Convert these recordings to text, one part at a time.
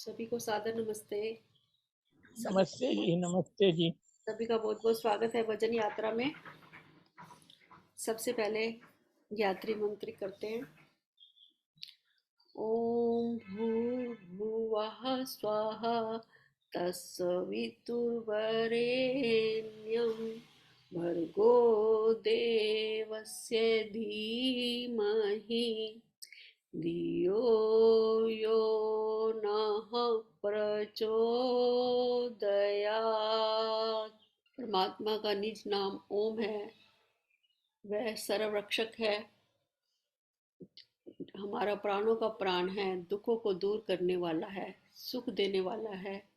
सभी को सादर नमस्ते। नमस्ते जी, नमस्ते जी। सभी का बहुत बहुत स्वागत है भजन यात्रा में। सबसे पहले यात्री मंत्र करते हैं। ओम भूर्भुवः स्वाहा तत्सवितुर्वरेण्यं भर्गो देवस्य धीमहि धियो यो नः प्रचोदयात्। परमात्मा का निज नाम ओम है। वह सर्वरक्षक है, हमारा प्राणों का प्राण है, दुखों को दूर करने वाला है, सुख देने वाला है,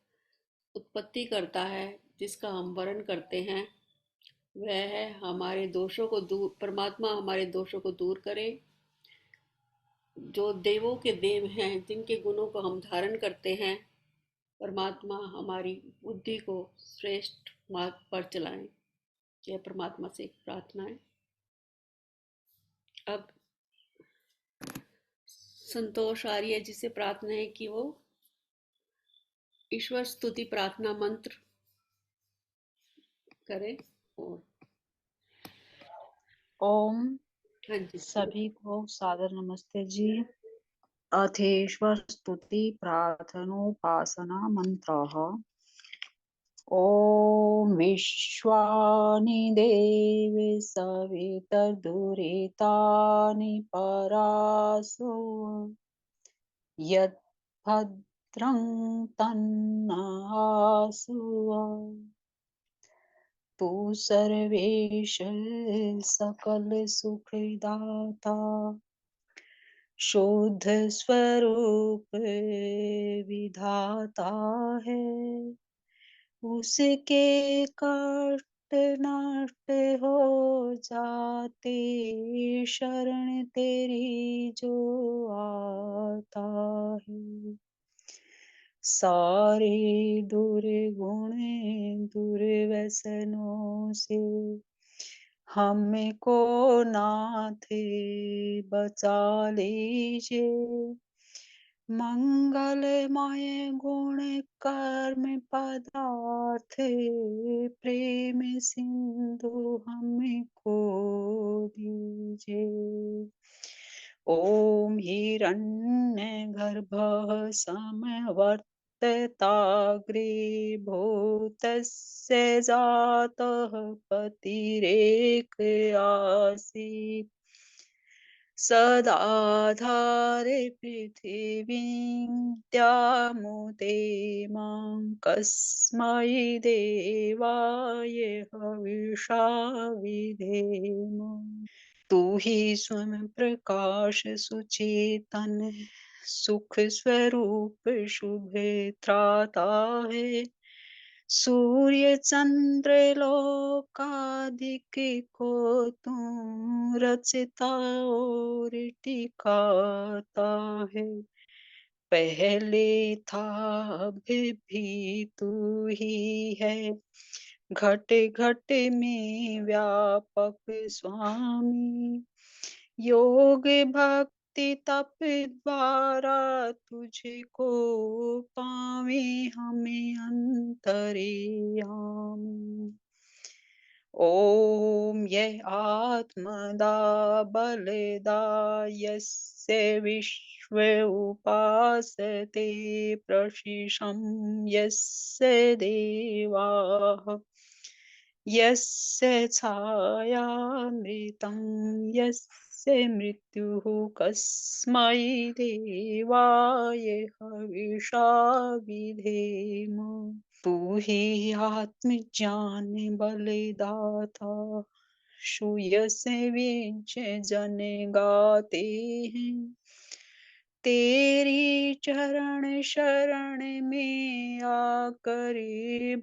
उत्पत्ति करता है, जिसका हम वरण करते हैं। वह है हमारे दोषों को दूर, परमात्मा हमारे दोषों को दूर करे। जो देवों के देव हैं, जिनके गुणों को हम धारण करते हैं, परमात्मा हमारी बुद्धि को श्रेष्ठ मार्ग पर चलाएं। यह परमात्मा से प्रार्थना है। अब संतोष आर्य जी से प्रार्थना है कि वो ईश्वर स्तुति प्रार्थना मंत्र करें। और ओम हाँ जी, सभी को सादर नमस्ते जी। अथेश्वर स्तुति प्रार्थनोपासना मंत्रः। ओम विश्वानि देवी सवितर्दुरितानि परासो यत् भद्रं तन्नासु तू सर्वेश सकल सुखदाता शुद्ध स्वरूप विधाता है। उसके कष्ट नष्ट हो जाते शरण तेरी जो आता है। सारे दुर्गुण दुर्व्यसनों से हमको नाथ बचा लीजिए। मंगलमय गुण कर्म पदार्थ प्रेम सिंधु हमको दीजिए। ओम हिरण्यगर्भः समवर्तताग्रे भूतस्य जातः पतिरेक आसीत् सदाधारे पृथिवीं द्यामुते मां कस्मै देवाय हविषा विधेम। तू ही स्वयं प्रकाश सुचेतन सुख स्वरूप शुभ त्राता है। सूर्य चंद्र लोकादिक को तू रचता और टिकाता है। पहले था अब भी तू ही है घट घट में व्यापक स्वामी। योग भक्ति तप द्वारा तुझको पावे हमें अंतर्यामी। ओम यह आत्मदा बलदा यस्य विश्व उपासते प्रशिशं यस्य देवाः यस्य छायामृतं यस्य मृत्युः कस्मै देवाय हविषा विधेम। तू ही आत्मज्ञान बलिदाता शूयस विच जन गाते हैं। तेरी चरण शरण में आकर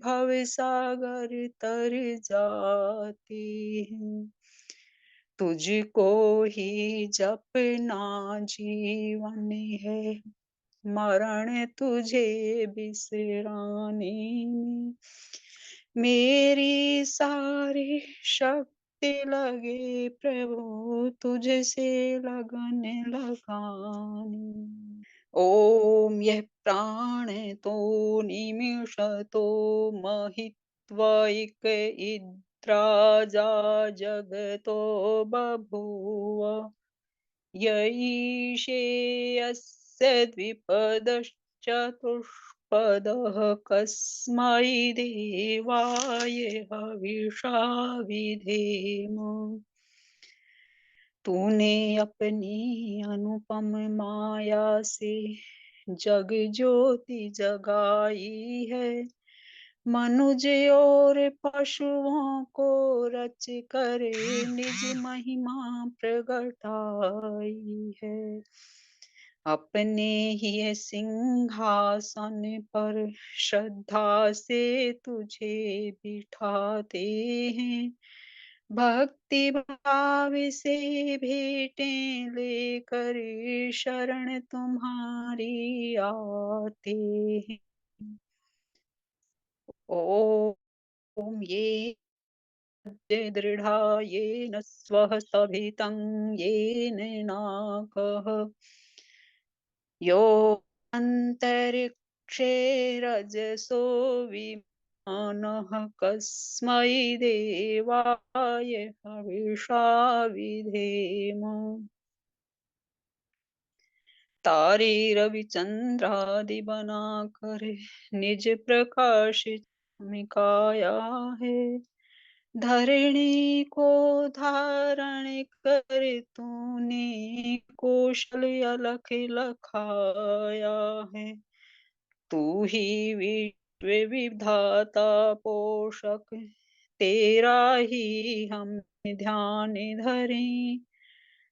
भव सागर तर जाते हैं। तुझको ही जपना जीवन है मरण तुझे बिसराने में। मेरी सारी शक्ति लगे प्रभु तुझसे लगन लगाने। ओम यह प्राण तो निमिषतो महित्वैक इद्राजा जगतो बभूव यैषे यस्य द्विपदश्चतुष्पदः कस्मै देवाय हविषा विधेम। तूने अपनी अनुपम माया से जग ज्योति जगाई है, मनुज और पशुओं को रच कर निज महिमा प्रगटाई है। अपने ही सिंहासन पर श्रद्धा से तुझे बिठाते हैं, भक्ति भाव से भेंटें लेकर शरण तुम्हारी आते हैं। ओम ये दृढ़ा येन स्वः सभितं येन नाकः यो अन्तरिक्षे रजसो विमानः कस्मै देवाय हविषा विधेम। तारे रविचंद्रादि बनाकर निज प्रकाश चमकाया है, धरणी को धारण कर तूने कौशल अलख लखाया है। तू ही विश्व विधाता पोषक, तेरा ही हम ध्यान धरें,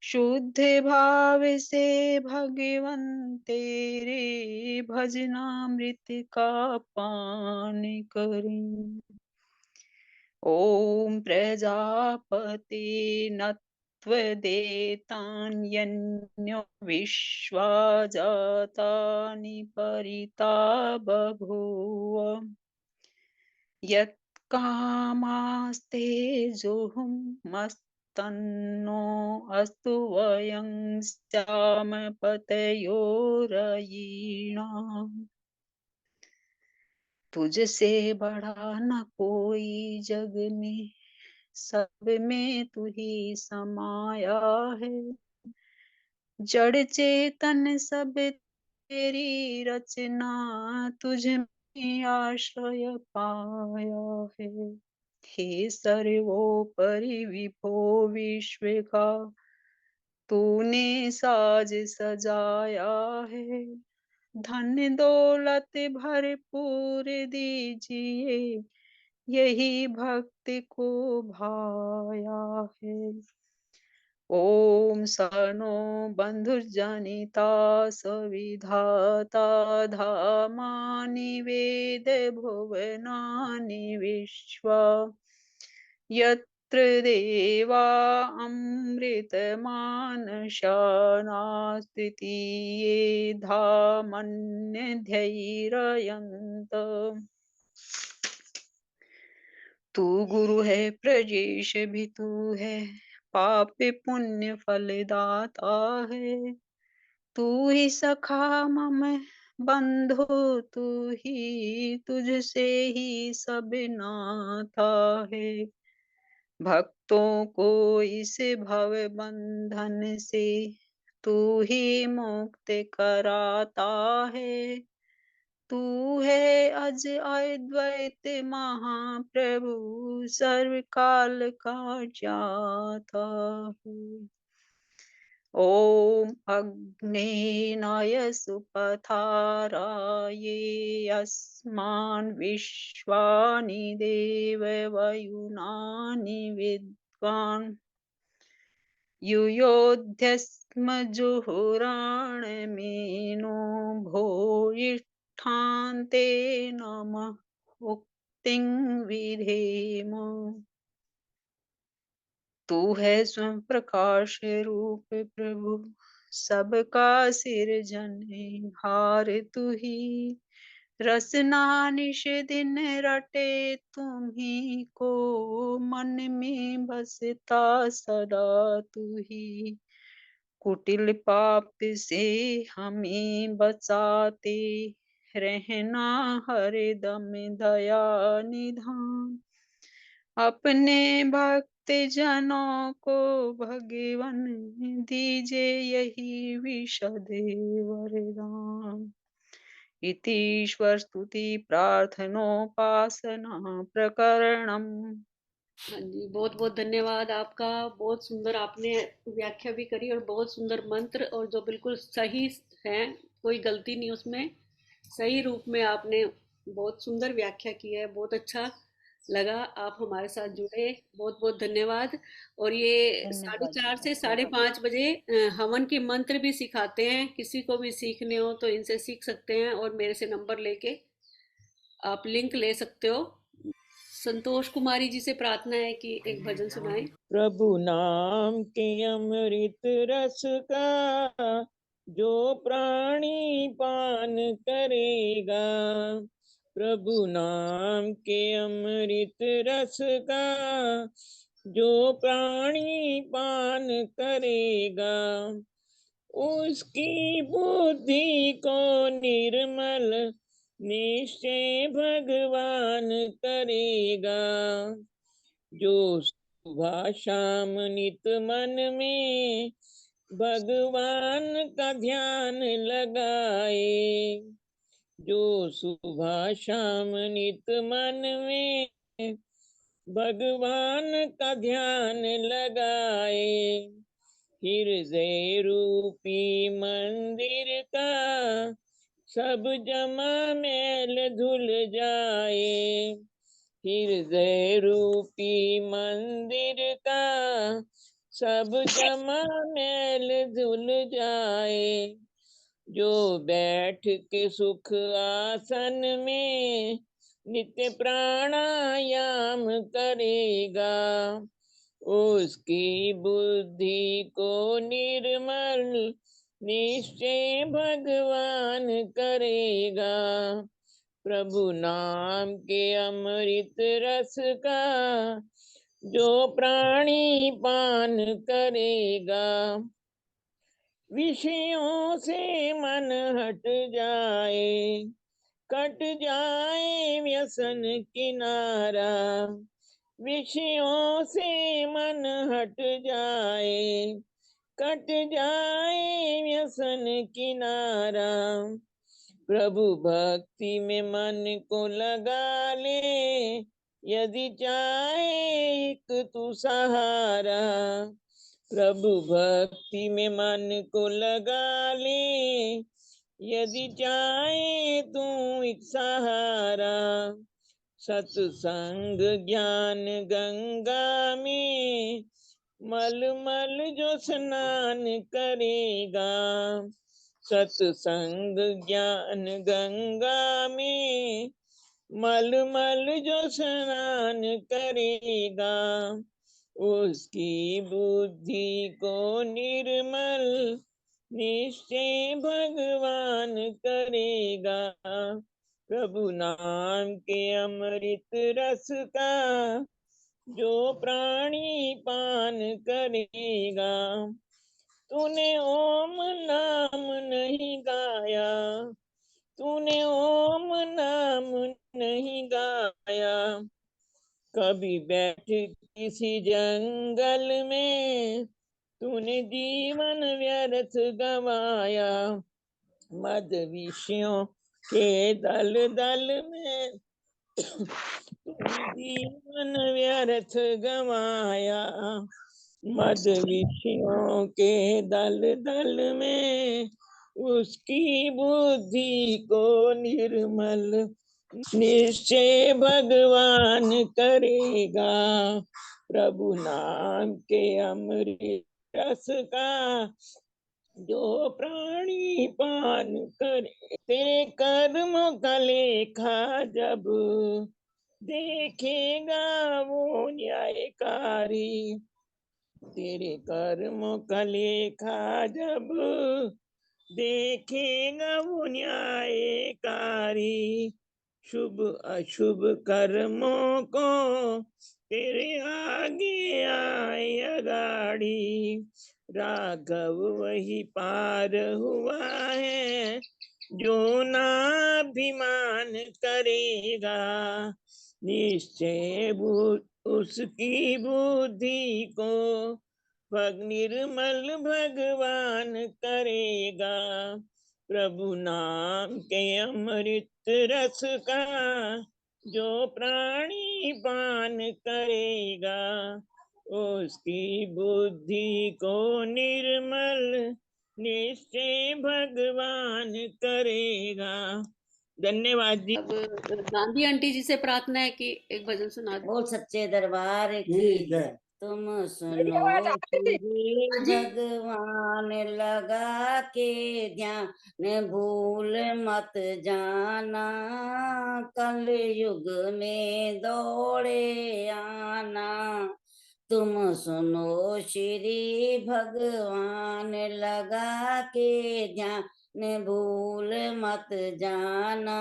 शुद्ध भाव से भगवन तेरे भजनामृत का पान करें। ओम प्रजापति नत्वदेतान्यन्यो विश्वा जातानि परिता बभूव यत्कामास्ते जुहुं मस्तन्नो अस्तु वयं स्याम पतयो रयिणाम्। तुझसे बड़ा न कोई जग में, सब में तू ही समाया है, जड़ चेतन सब तेरी रचना, तुझ में आश्रय पाया है। हे सर्वोपरि विभो विश्व का तूने साज सजाया है, धन दौलत भरपूर दीजिए, यही भक्ति को भाया है। ओम सनो बंधुर्जनिता सविधाता धामानि वेद भुवनानि विश्वा यत्र देवा अमृतमानशानास्तितीये धामन्यधैर्ययन्त। तू गुरु है प्रजेश भी तू है, पाप पुण्य फलदाता है, तू ही सखा मम बंधु, तू ही तुझसे ही सब नाता है। भक्तों को इस भव बंधन से तू ही मुक्त कराता है, तू है अज अद्वैत महाप्रभु, सर्वकाल का ज्ञाता है। ओम अग्नेनाय सुपथाराये अस्मान् विश्वानि देववयुनानि विद्वान् युयोध्यस्म जुहुराणमेनो भूयिष्ठान्ते नमः उक्तिं विधेम। तू है स्वयं प्रकाश रूप प्रभु, सबका सिरजनहार तू ही, रसना निश दिन रटे तुम्ही को, मन में बसता सदा तू ही। कुटिल पाप से हमें बचाते, रहना हरदम दया निधान। अपने भक्त जनों को भगवन दीजे यही विशद वरदान। इतीश्वर स्तुति प्रार्थनोपासना प्रकरणम। हाँ जी, बहुत बहुत धन्यवाद आपका। बहुत सुंदर आपने व्याख्या भी करी और बहुत सुंदर मंत्र, और जो बिल्कुल सही है, कोई गलती नहीं उसमें, सही रूप में आपने बहुत सुंदर व्याख्या की है। बहुत अच्छा लगा आप हमारे साथ जुड़े, बहुत बहुत धन्यवाद। और ये धन्यवाद 4:30 से आपका भी। 5:30 बजे हवन के मंत्र भी सिखाते हैं, किसी को भी सीखने हो तो इनसे सीख सकते हैं, और मेरे से नंबर लेके आप लिंक ले सकते हो। संतोष कुमारी जी से प्रार्थना है कि एक भजन सुनाएं। प्रभु नाम के अमृत रस का जो प्राणी पान करेगा, प्रभु नाम के अमृत रस का जो प्राणी पान करेगा, उसकी बुद्धि को निर्मल निश्चय भगवान करेगा। जो सुबह शाम नित मन में भगवान का ध्यान लगाए, जो सुबह शाम नित मन में भगवान का ध्यान लगाए, हृदय रूपी मंदिर का सब जमा मैल धुल जाए, हृदय रूपी मंदिर का सब जमा मैल धुल जाए, जो बैठ के सुख आसन में नित्य प्राणायाम करेगा, उसकी बुद्धि को निर्मल निश्चय भगवान करेगा। प्रभु नाम के अमृत रस का जो प्राणी पान करेगा, विषयों से मन हट जाए, कट जाए व्यसन किनारा, विषयों से मन हट जाए, कट जाए व्यसन किनारा, प्रभु भक्ति में मन को लगा ले, यदि चाहे एक तू सहारा, प्रभु भक्ति में मन को लगा ले, यदि चाहे तू एक सहारा, सत्संग ज्ञान गंगा में मल मल जो स्नान करेगा, सत्संग ज्ञान गंगा में मल मल जो स्नान करेगा, उसकी बुद्धि को निर्मल निश्चय भगवान करेगा। प्रभु नाम के अमृत रस का जो प्राणी पान करेगा, तूने ओम नाम नहीं गाया, तूने ओम नाम नहीं गाया, कभी बैठ किसी जंगल में तूने जीवन व्यर्थ गवाया, मद विषयों के दल दल में तूने जीवन व्यर्थ गवाया, मद विषयों के दल दल में उसकी बुद्धि को निर्मल निश्चय भगवान करेगा। प्रभु नाम के अमृत रस का जो प्राणी पान करे, तेरे कर्म का लेखा जब देखेगा वो न्यायकारी, तेरे कर्म का लेखा जब देखेगा वो न्यायकारी, शुभ अशुभ कर्मों को तेरे आगे आए अगाड़ी, राघव वही पार हुआ है जो नाभिमान करेगा, निश्चय उसकी बुद्धि को निर्मल भगवान करेगा, प्रभु नाम के अमृत रस का जो प्राणी पान करेगा, उसकी बुद्धि को निर्मल निश्चय भगवान करेगा। धन्यवाद जी। अब गांधी आंटी जी से प्रार्थना है कि एक भजन सुना दो। बोल सच्चे दरबार की, तुम सुनो श्री भगवान लगा के ध्यान, भूल मत जाना, कल युग में दौड़े आना। तुम सुनो श्री भगवान लगा के ध्यान, भूल मत जाना,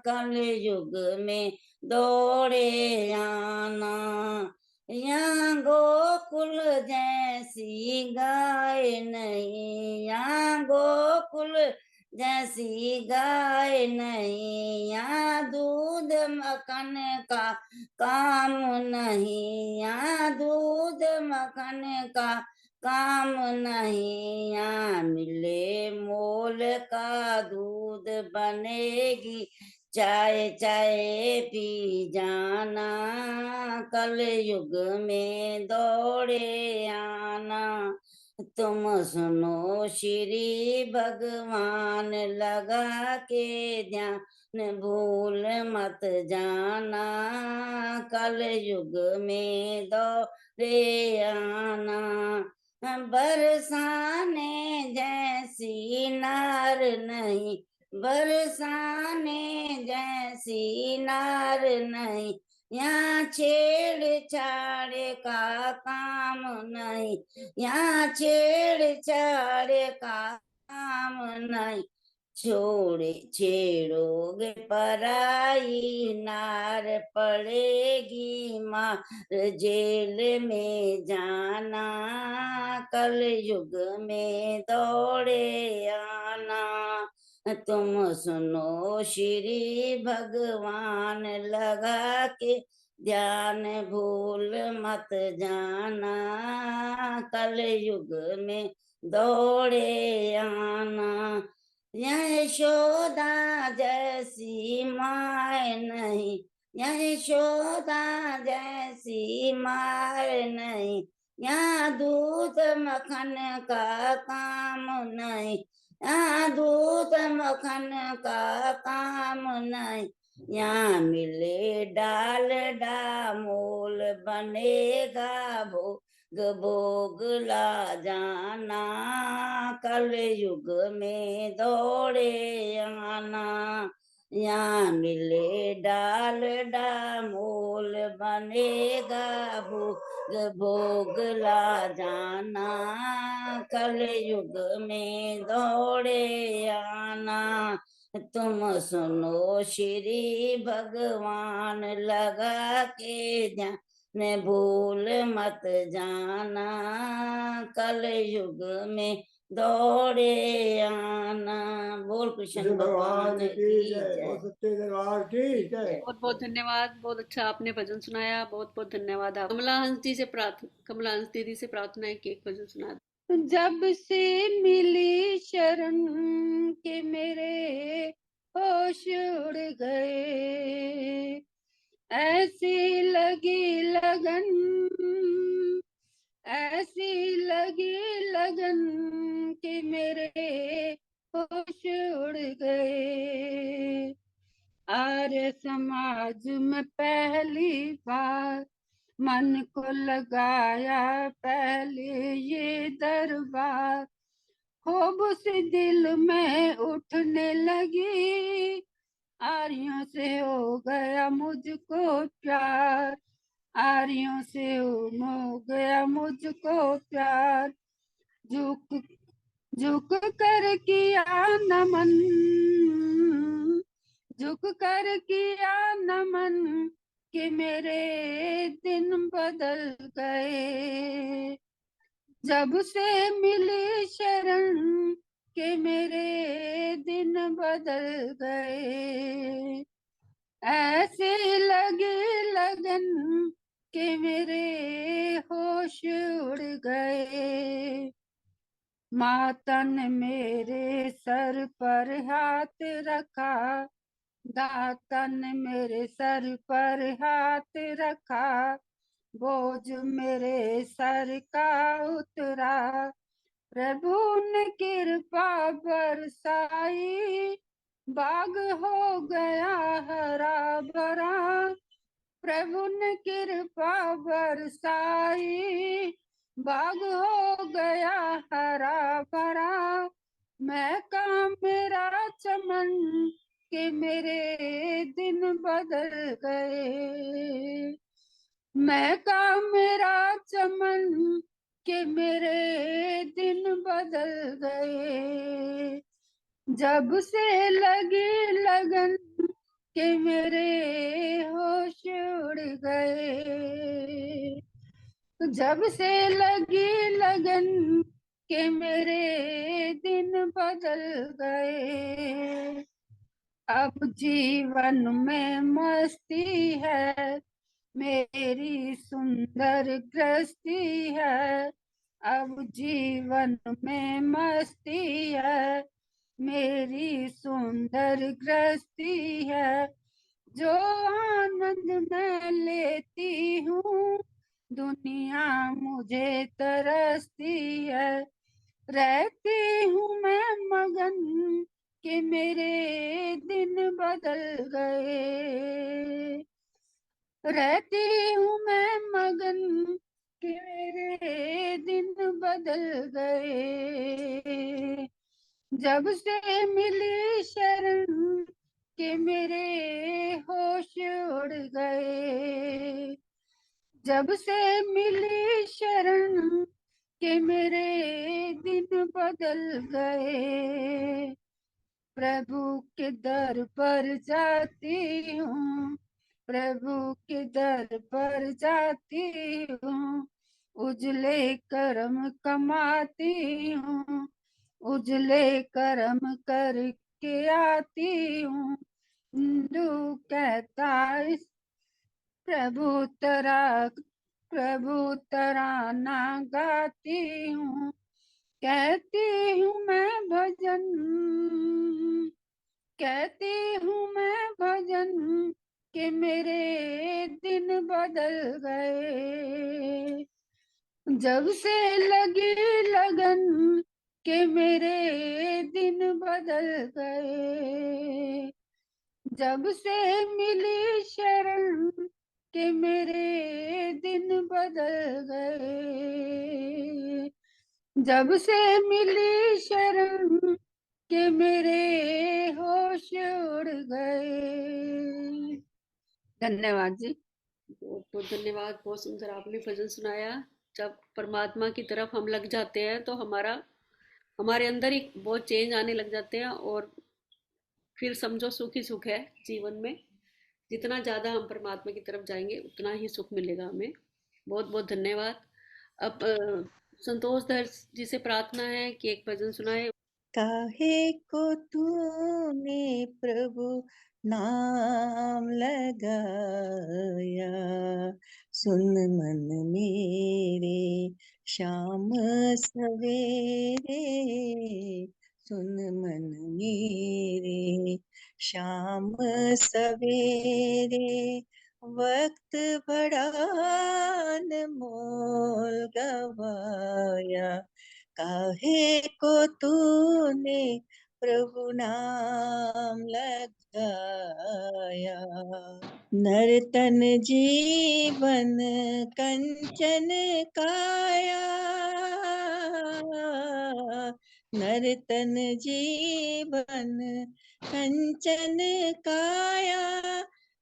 कल युग में दौड़े आना। यहाँ गोकुल जैसी गाय नहीं, यहाँ गोकुल जैसी गाय नहीं, यहाँ दूध मक्खन का काम नहीं, यहाँ दूध मक्खन का काम नहीं, यहाँ मिले मोल का दूध बनेगी चाय चाय पी जाना, कल युग में दौड़े आना। तुम सुनो श्री भगवान लगा के ध्यान, भूल मत जाना, कल युग में दौड़े आना। बरसाने जैसी नार नहीं, बरसाने जैसी नार नहीं, यहाँ छेड़छाड़ का काम नहीं, यहाँ छेड़छाड़ का काम नहीं। छेड़ोगे पराई नार, पड़ेगी मार जेल में जाना, कल युग में दौड़े आना। तुम सुनो श्री भगवान लगा के ध्यान, भूल मत जाना, कल युग में दौड़े आना। यशोदा जैसी माय नहीं, यशोदा जैसी माय नहीं, यहाँ दूध मक्खन का काम नहीं, यहाँ दूध मक्खन का काम नहीं, यहाँ मिले डालडा मोल बनेगा भोग भोग ला जाना, कल युग में दौड़े आना। यहाँ मिले डालडा मोल बनेगा भोग भोग ला जाना, कल युग में दौड़े आना। तुम सुनो श्री भगवान लगा के ध्यान, ने भूल मत जाना, कल युग में दौड़े आना। बोल कृष्ण भगवान की जय। सच्चे दरबार की जय। बहुत बहुत धन्यवाद, बहुत अच्छा आपने भजन सुनाया, बहुत बहुत धन्यवाद। आप कमला हंस दीदी से प्रार्थना है कि एक भजन सुना दो। जब से मिली शरण के मेरे होश उड़ गए, ऐसी लगी लगन, ऐसी लगी लगन कि मेरे होश उड़ गए। आर्य समाज में पहली बार मन को लगाया पहले ये दरबार, खूब से दिल में उठने लगी, आर्यों से हो गया मुझको प्यार, आर्यों से हो गया मुझको प्यार। झुक कर किया नमन, झुक कर किया नमन कि मेरे दिन बदल गए। जब से मिली शरण के मेरे दिन बदल गए। ऐसे लगे लगन के मेरे होश उड़ गए। माता ने मेरे सर पर हाथ रखा, दाता ने मेरे सर पर हाथ रखा, बोझ मेरे सर का उतरा। प्रभु ने कृपा बरसाई, बाग हो गया हरा भरा। प्रभु ने कृपा बरसाई, बाग हो गया हरा भरा। महका मेरा चमन कि मेरे दिन बदल गए। महका मेरा चमन कि मेरे दिन बदल गए। जब से लगी लगन कि मेरे होश उड़ गए। जब से लगी लगन कि मेरे दिन बदल गए। अब जीवन में मस्ती है, मेरी सुंदर गृहस्थी है। अब जीवन में मस्ती है, मेरी सुंदर गृहस्थी है। जो आनंद मैं लेती हूँ, दुनिया मुझे तरसती है। रहती हूँ मैं मगन कि मेरे दिन बदल गए। रहती हूँ मैं मगन कि मेरे दिन बदल गए। जब से मिली शरण कि मेरे होश उड़ गए। जब से मिली शरण कि मेरे दिन बदल गए। प्रभु के दर पर जाती हूँ, प्रभु के दर पर जाती हूँ। उजले कर्म कमाती हूँ, उजले कर्म करके आती हूँ। हिंदू कहता इस प्रभु तराना गाती हूँ। कहती हूँ मैं भजन, कहती हूँ मैं भजन कि मेरे दिन बदल गए। जब से लगी लगन कि मेरे दिन बदल गए। जब से मिली शरण कि मेरे दिन बदल गए। जब से मिली शरण कि मेरे होश उड़ गए। धन्यवाद जी। बहुत बहुत धन्यवाद। बहुत सुंदर आपने भजन सुनाया। जब परमात्मा की तरफ हम लग जाते हैं तो हमारे अंदर ही बहुत चेंज आने लग जाते हैं, और फिर समझो सुख ही सुख है जीवन में। जितना ज़्यादा हम परमात्मा की तरफ जाएंगे उतना ही सुख मिलेगा हमें। बहुत बहुत धन्यवाद। अब संतोष धर जी से प्रार्थना है कि एक भजन सुनाए। काहे को तूने प्रभु नाम लगाया, सुन मन मेरे शाम सवेरे, सुन मन मेरे शाम सवेरे। वक्त बड़ा अनमोल गवाया, काहे को तूने प्रभु नाम लगाया। नर्तन जीवन कंचन काया, नर्तन जीवन कंचन काया।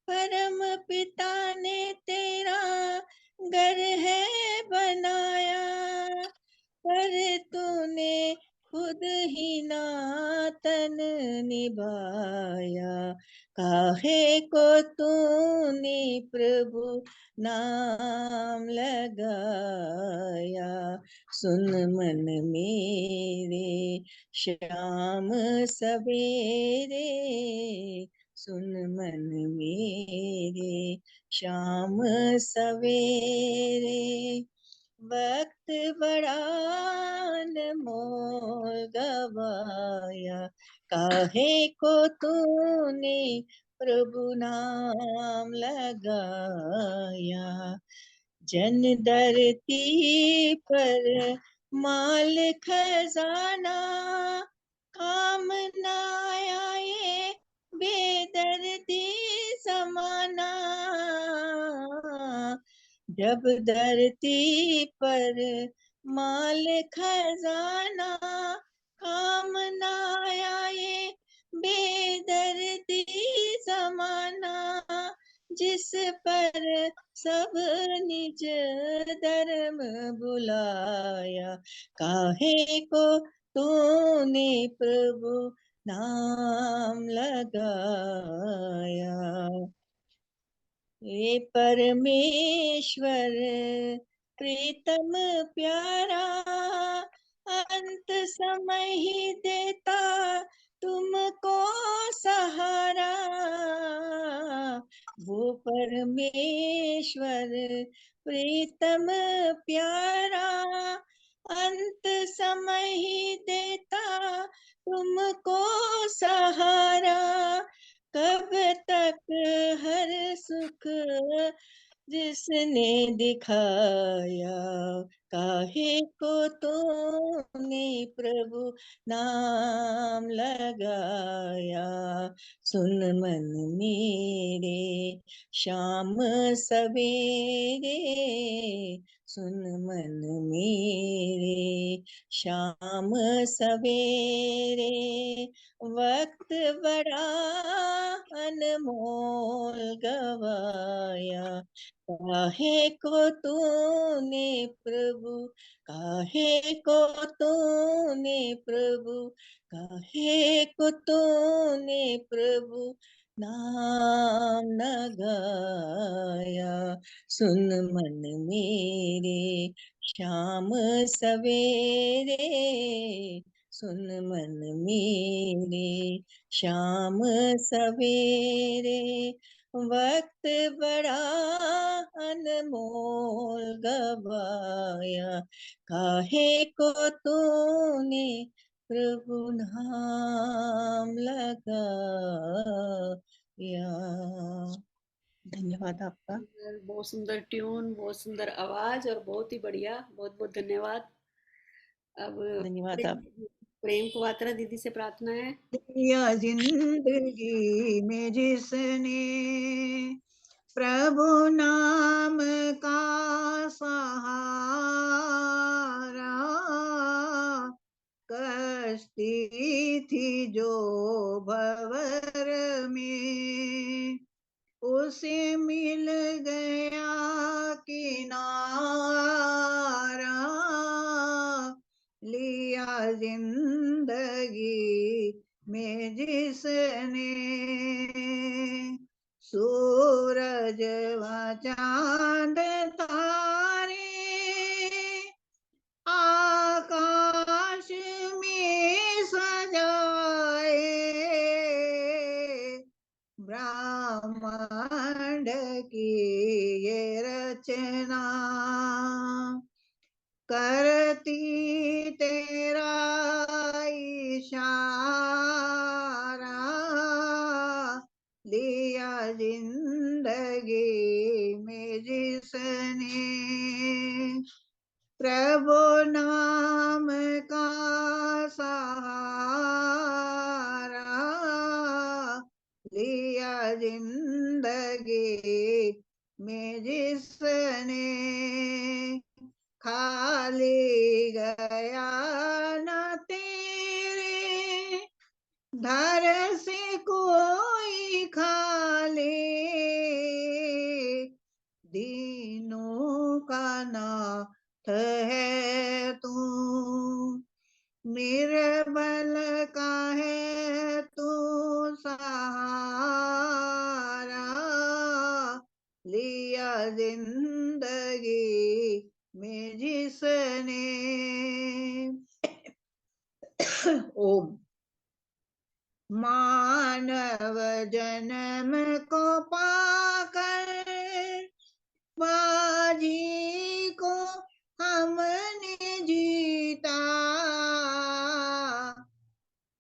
परम पिता ने तेरा घर है बनाया, पर तूने खुद ही नातन निभाया। को तूने प्रभु नाम लगाया, सुन मन मेरे शाम सवेरे, सुन मन मेरे शाम सवेरे। वक्त बड़ा अनमोल गवाया, काहे को तूने प्रभु नाम लगाया। जन धरती पर माल खजाना, काम न आया ये बेदर्दी जमाना। जब धरती पर माल खजाना, काम न आया ये बेदर्दी जमाना। जिस पर सब निज धर्म बुलाया, काहे को तूने प्रभु नाम लगाया। हे परमेश्वर प्रीतम प्यारा, अंत समय ही देता तुमको सहारा। वो परमेश्वर प्रीतम प्यारा, अंत समय ही देता तुमको सहारा। कब तक हर सुख जिसने दिखाया, काहे को तूने प्रभु नाम लगाया। सुन मन मेरे शाम सवेरे, सुन मन मेरे शाम सवेरे। वक्त बड़ा अनमोल गवाया, काहे को तूने प्रभु, काहे को तूने प्रभु, काहे को तूने प्रभु नाम न गाया। सुन मन मेरे शाम सवेरे, सुन मन मेरे शाम सवेरे। वक्त बड़ा अनमोल गवाया, काहे को तूने प्रभु नाम लगाया। धन्यवाद आपका। बहुत सुंदर ट्यून, बहुत सुंदर आवाज और बहुत ही बढ़िया। बहुत बहुत धन्यवाद। अब धन्यवाद आप। प्रेम कुवात्रा दीदी से प्रार्थना है। दिया जिंदगी में जिसने प्रभु नाम का सहारा, कश्ती थी जो भंवर में, उसे मिल गया किनारा। लिया जिंदगी में जिसने सूरज व चांद तारे, आकाश में सजाए ब्रह्मांड की ये रचना, करती तेरा इशारा। लिया जिंदगी में जिसने प्रभु नाम का सहारा, लिया जिंदगी में जिसने, खाली गया न तेरे धर से कोई खाली, दीनों का नाथ है तू, निर्बल का है तू सहारा। लिया जिंदगी में जिसने। ओम। मानव जन्म को पाकर बाजी को हमने जीता,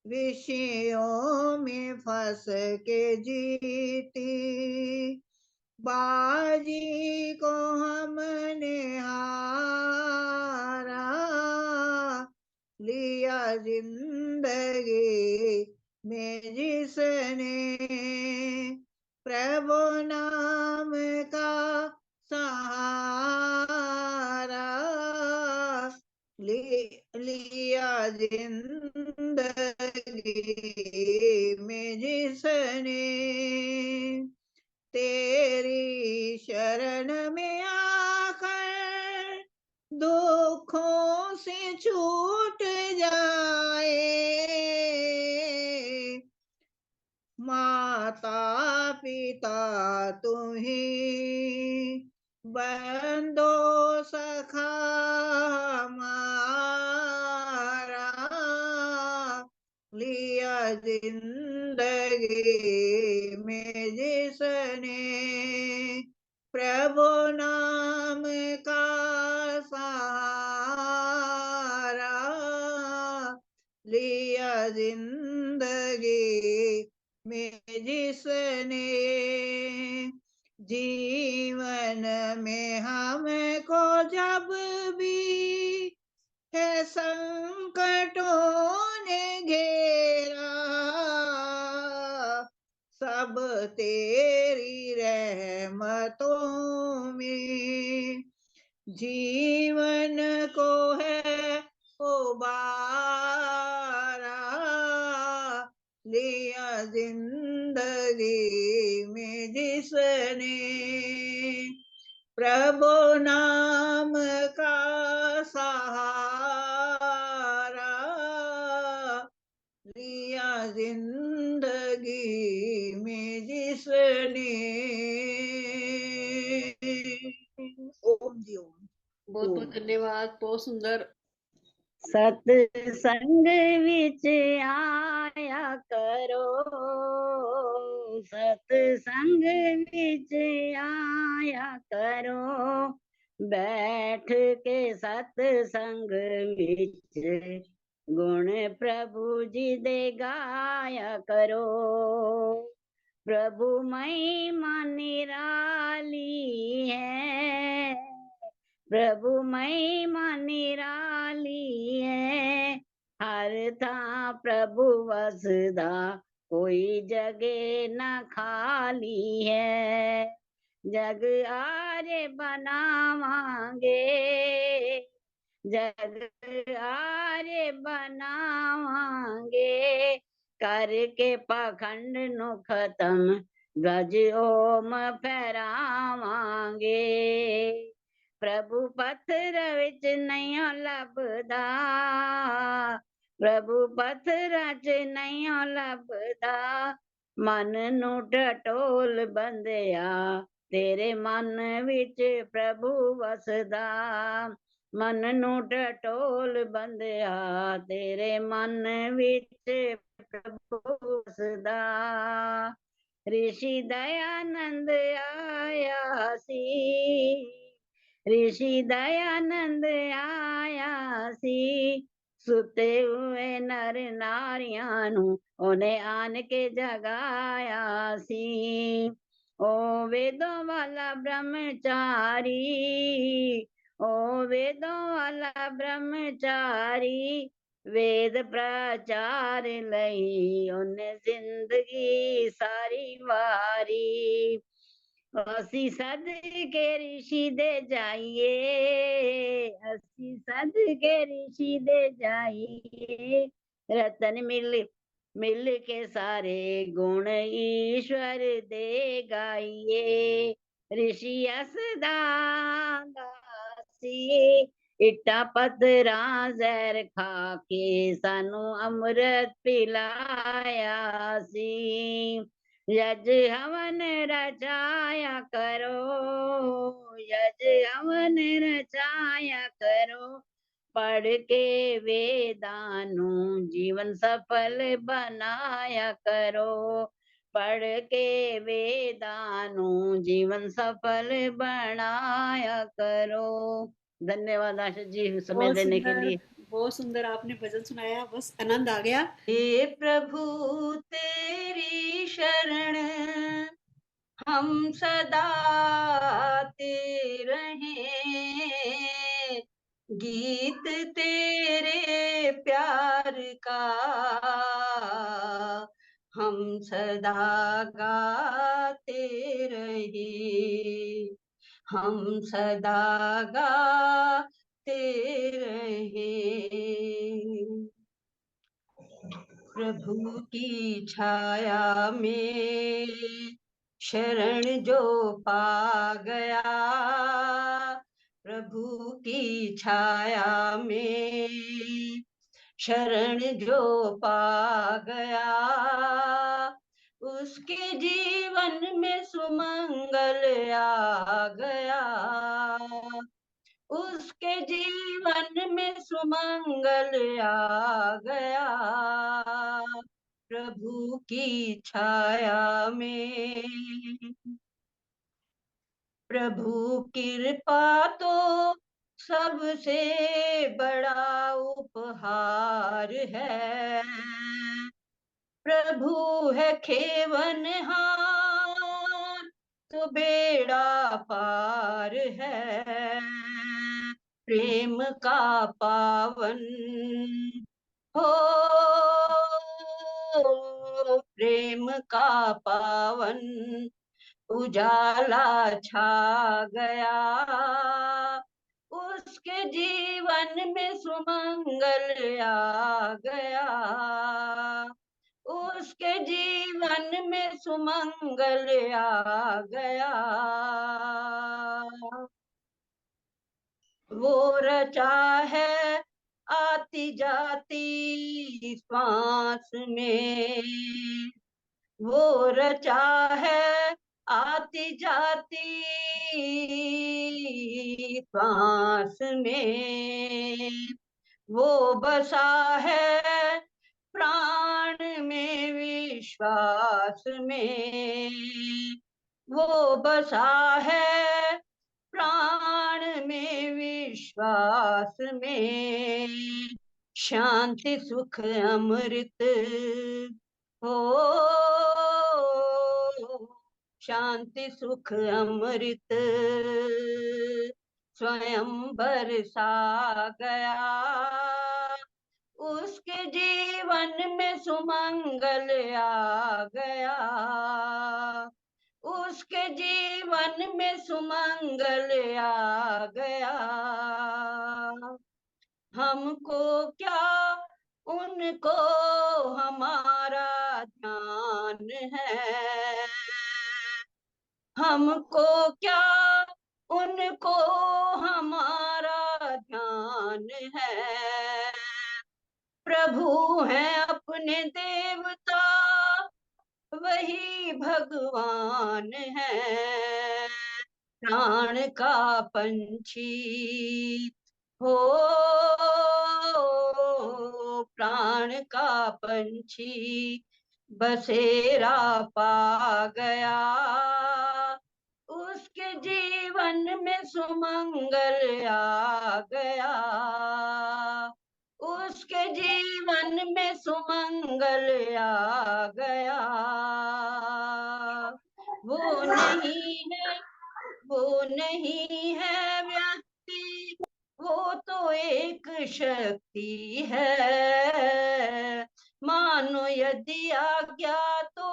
विषयों में फंस के जीती बाजी को हमने हारा, लिया जिंदगी में जिसने प्रभु नाम का सहारा, लिया जिंदगी में जिसने तेरी शरण में आकर दुखों से छूट जाए, माता पिता तुम्हीं बंदो सखा हमारा, लिया जिंदगी में जिसने प्रभु नाम का सहारा, लिया जिंदगी में जिसने जीवन में हमको जब भी है संकटों ने घेरा, सब तेरी रहमतों में जीवन को है उबारा, लिया जिंदगी में जिसने प्रभु नाम का सहारा, लिया जिंदगी में जिसने। ओम जी ओम। बहुत बहुत धन्यवाद, बहुत सुंदर। सत्संग विच आया करो, सत्संग विच आया करो, बैठ के सत्संग विच गुण प्रभु जी दे गाया करो, प्रभु महिमा निराली है, प्रभु महिमा निराली है, हर था प्रभु वसदा कोई जगह न खाली है, जग आरे बनावांगे, जग आरे बनावांगे, करके पाखंड नु खत्म गज ओम फहरावांगे, प्रभु पत्थर विच नहीं लभदा, प्रभु पत्थर च नहीं लभदा, मन नू टटोल बंदिया तेरे मन विच प्रभु वसदा, मन नू टटोल बंदिया तेरे मन विच प्रभु वसदा, ऋषि दयानंद आया सी, ऋषि दयानंद आया सी, सुते हुए नर नारियां नू उन्हें आन के जगाया सी, ओ वेदों वाला ब्रह्मचारी, ओ वेदों वाला ब्रह्मचारी, वेद प्रचार लई उन्हें जिंदगी सारी वारी, असी सद के ऋषि दे जाइए, असी सद के ऋषि दे जाइए, रतन मिल मिल के सारे गुण ईश्वर दे गाइए, ऋषि असदासी इट्टा पत्थरा जहर खा के सानू अमृत पिलाया सी, यज हवन रचाया करो, यज हवन रचाया करो, पढ़ के वेदानु जीवन सफल बनाया करो, पढ़ के वेदानु जीवन सफल बनाया करो। धन्यवाद आशा जी समय बहुत देने के सुंदर, लिए। बहुत सुंदर आपने भजन सुनाया, बस आनंद आ गया। हे प्रभु तेरी शरण हम सदा आते रहें, गीत तेरे प्यार का हम सदा गाते रहे, हम सदा गाते रहे। प्रभु की छाया में शरण जो पा गया, प्रभु की छाया में शरण जो पा गया, उसके जीवन में सुमंगल आ गया, उसके जीवन में सुमंगल आ गया। प्रभु की छाया में प्रभु कृपा तो सबसे बड़ा उपहार है, प्रभु है खेवनहार तो बेड़ा पार है, प्रेम का पावन हो, प्रेम का पावन उजाला छा गया, उसके जीवन में सुमंगल आ गया, उसके जीवन में सुमंगल आ गया। वो रचा है आती जाती श्वास में, वो रचा है आती जाती श्वास में, वो बसा है प्राण में विश्वास में, वो बसा है प्राण में विश्वास में, शांति सुख अमृत हो, शांति सुख अमृत स्वयं बरसा गया, उसके जीवन में सुमंगल आ गया, उसके जीवन में सुमंगल आ गया। हमको क्या उनको हमारा ध्यान है, हमको क्या उनको हमारा ध्यान है, प्रभु है अपने देवता वही भगवान है, प्राण का पंछी हो, प्राण का पंछी बसेरा पा गया, उसके जीवन में सुमंगल आ गया, उसके जीवन में सुमंगल आ गया। वो नहीं है व्यक्ति, वो तो एक शक्ति है, मानो यदि आज्ञा तो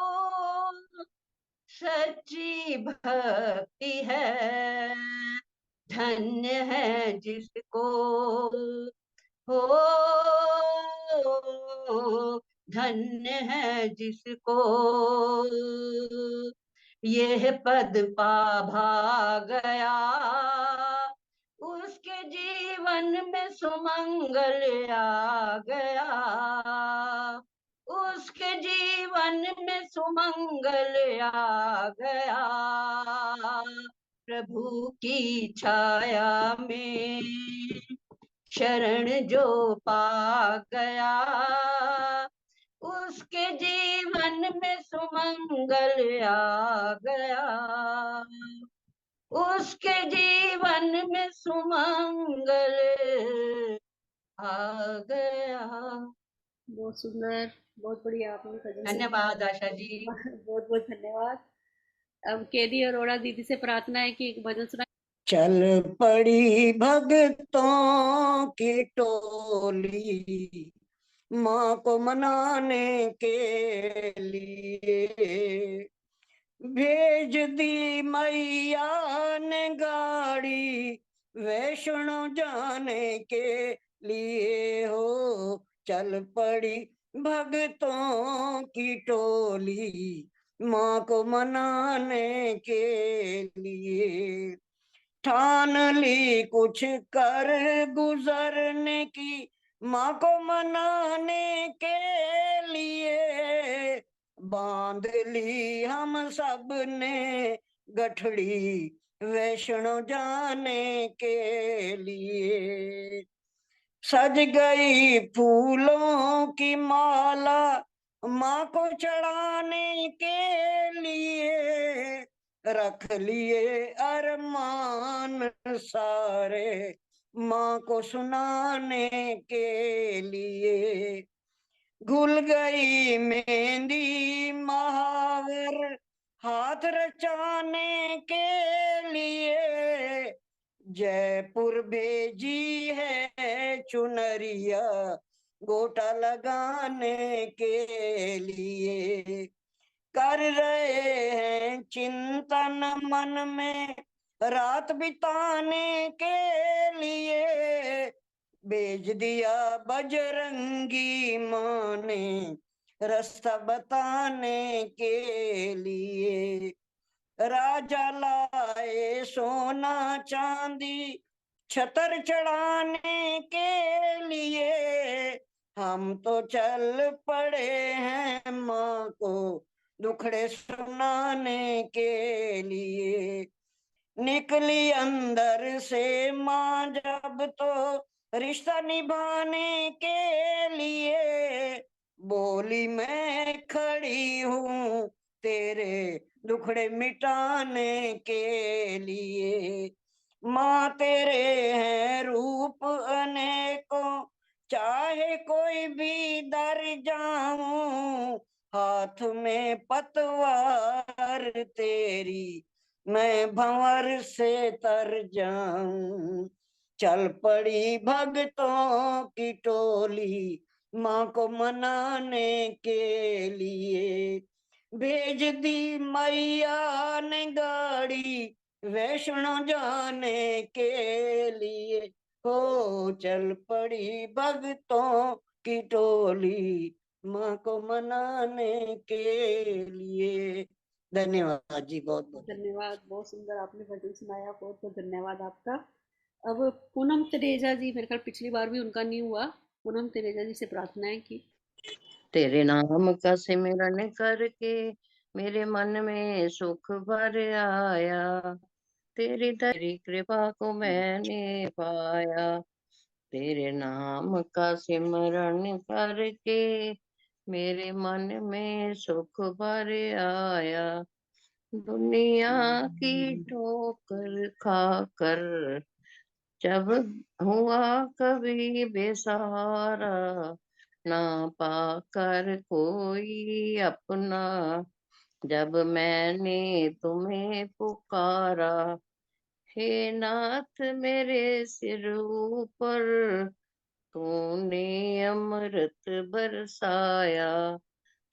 सच्ची भक्ति है, धन्य है जिसको हो, धन्य है जिसको यह पद पा भा गया, उसके जीवन में सुमंगल आ गया, उस उसके जीवन में सुमंगल आ गया, प्रभु की छाया में शरण जो पा गया, उसके जीवन में सुमंगल आ गया, उसके जीवन में सुमंगल आ गया। बहुत सुंदर, बहुत बढ़िया आपने भजन धन्यवाद आशा जी। बहुत बहुत धन्यवाद। अब केदी अरोड़ा दीदी से प्रार्थना है कि एक भजन सुना। चल पड़ी भक्तों की टोली माँ को मनाने के लिए, भेज दी मैया ने गाड़ी वैष्णो जाने के लिए हो। चल पड़ी भक्तों की टोली माँ को मनाने के लिए, ठान ली कुछ कर गुजरने की माँ को मनाने के लिए, बांध ली हम सब ने गठड़ी वैष्णो जाने के लिए। सज गई फूलों की माला माँ को चढ़ाने के लिए, रख लिए अरमान सारे माँ को सुनाने के लिए। घुल गई मेहंदी महावर हाथ रचाने के लिए, जयपुर भेजी है चुनरिया गोटा लगाने के लिए। कर रहे हैं चिंतन मन में रात बिताने के लिए, भेज दिया बजरंगी माँ ने रास्ता बताने के लिए। राजा लाए सोना चांदी छतर चढ़ाने के लिए, हम तो चल पड़े हैं माँ को दुखड़े सुनाने के लिए। निकली अंदर से माँ जब तो रिश्ता निभाने के लिए, बोली मैं खड़ी हूँ तेरे दुखड़े मिटाने के लिए। माँ तेरे हैं रूप अनेकों चाहे कोई भी दर जाऊं, हाथ में पतवार तेरी मैं भंवर से तर जाऊं। चल पड़ी भक्तों की टोली माँ को मनाने के लिए, भेज दी मैया ने गाड़ी वैष्णो जाने के लिए हो। चल पड़ी भक्तों की टोली माँ को मनाने के लिए। धन्यवाद जी, बहुत बहुत धन्यवाद, बहुत सुंदर आपने भजन सुनाया, बहुत बहुत धन्यवाद आपका। अब पूनम तनेजा जी, मेरे ख्याल पिछली बार भी उनका नहीं हुआ, पूनम तनेजा जी से प्रार्थना है कि तेरे नाम का सिमरन करके मेरे मन में सुख भर आया, तेरी कृपा को मैंने पाया। तेरे नाम का सिमरन करके मेरे मन में सुख भर आया, दुनिया की ठोकर खाकर जब हुआ कभी बेसहारा, ना पाकर कोई अपना जब मैंने तुम्हें पुकारा। हे नाथ मेरे सिर ऊपर तूने अमृत बरसाया,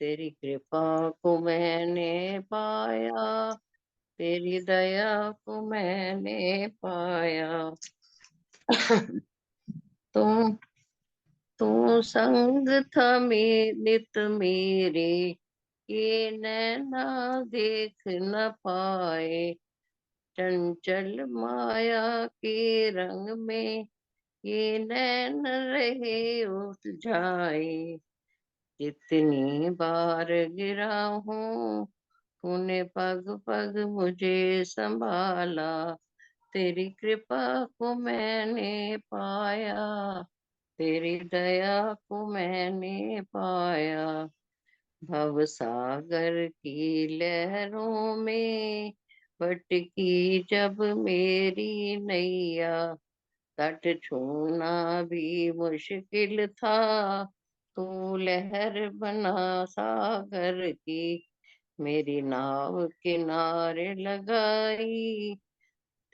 तेरी कृपा को मैंने पाया, तेरी दया को मैंने पाया। तुम तू संग था नित मेरे, ये नैना देख न पाए, चंचल माया के रंग में ये नैन रहे उलझाए। जितनी बार गिरा हूँ तूने पग पग मुझे संभाला, तेरी कृपा को मैंने पाया, तेरी दया को मैंने पाया। भव सागर की लहरों में भटकी जब मेरी नैया, तट छूना भी मुश्किल था, तू लहर बना सागर की, मेरी नाव किनारे लगाई,